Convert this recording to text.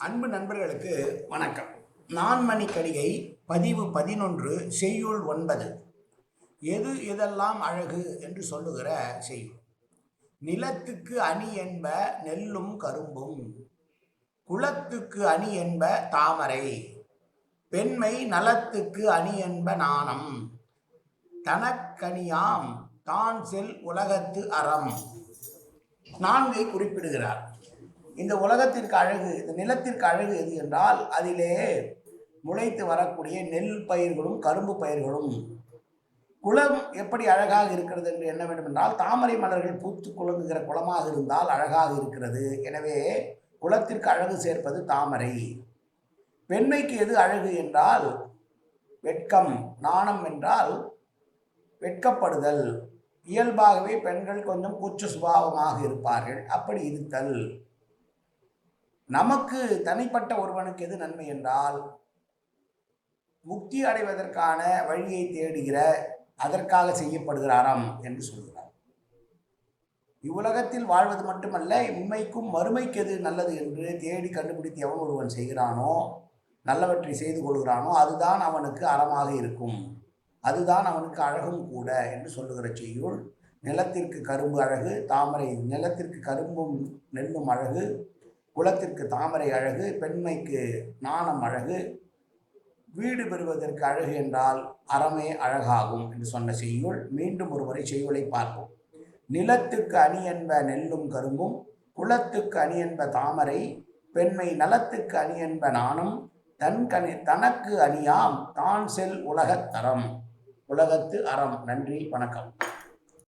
அன்பு நண்பர்களுக்கு வணக்கம். நான்மணி கடிகை பதிவு 11 செய்யுள் 9. எது எதெல்லாம் அழகு என்று சொல்லுகிற செய்யுள். நிலத்துக்கு அணி என்ப நெல்லும் கரும்பும், குலத்துக்கு அணி என்ப தாமரை, பெண்மை நலத்துக்கு அணி என்ப நாணம், தனக்கணியாம் தான் செல் உலகத்து அறம். 4 குறிப்பிடுகிறார். இந்த உலகத்திற்கு அழகு, இந்த நிலத்திற்கு அழகு எது என்றால், அதிலே முளைத்து வரக்கூடிய நெல் பயிர்களும் கரும்பு பயிர்களும். குளம் எப்படி அழகாக இருக்கிறது என்று எண்ண வேண்டும் என்றால், தாமரை மலர்கள் பூத்து குலுங்குகிற குளமாக இருந்தால் அழகாக இருக்கிறது. எனவே குளத்திற்கு அழகு சேர்ப்பது தாமரை. பெண்மைக்கு எது அழகு என்றால் வெட்கம். நாணம் என்றால் வெட்கப்படுதல். இயல்பாகவே பெண்கள் கொஞ்சம் கூச்ச சுபாவமாக இருப்பார்கள். அப்படி இருத்தல். நமக்கு தனிப்பட்ட ஒருவனுக்கு எது நன்மை என்றால், முக்தி அடைவதற்கான வழியை தேடுகிற, அதற்காக செய்யப்படுகிற அறம் என்று சொல்கிறார். இவ்வுலகத்தில் வாழ்வது மட்டுமல்ல, உண்மைக்கும் மறுமைக்கு எது நல்லது என்று தேடி கண்டுபிடித்து எவன் ஒருவன் செய்கிறானோ, நல்லவற்றை செய்து கொள்கிறானோ, அதுதான் அவனுக்கு அறமாக இருக்கும். அதுதான் அவனுக்கு அழகும் கூட என்று சொல்லுகிற செய்யுள். நிலத்திற்கு கரும்பு அழகு, தாமரை. நிலத்திற்கு கரும்பும் நெல்லும் அழகு, குலத்திற்கு தாமரை அழகு, பெண்மைக்கு நாணம் அழகு, வீடு பெறுவதற்கு அழகு என்றால் அறமே அழகாகும் என்று சொன்ன செய்யுள். மீண்டும் ஒருமுறை செய்யுளை பார்ப்போம். நிலத்துக்கு அணி என்ப நெல்லும் கரும்பும், குலத்துக்கு அணி என்ப தாமரை, பெண்மை நலத்துக்கு அணி என்ப நாணம், தனக்கு அணியாம் தான் செல் உலகத்தரம். உலகத்து அறம். நன்றி, வணக்கம்.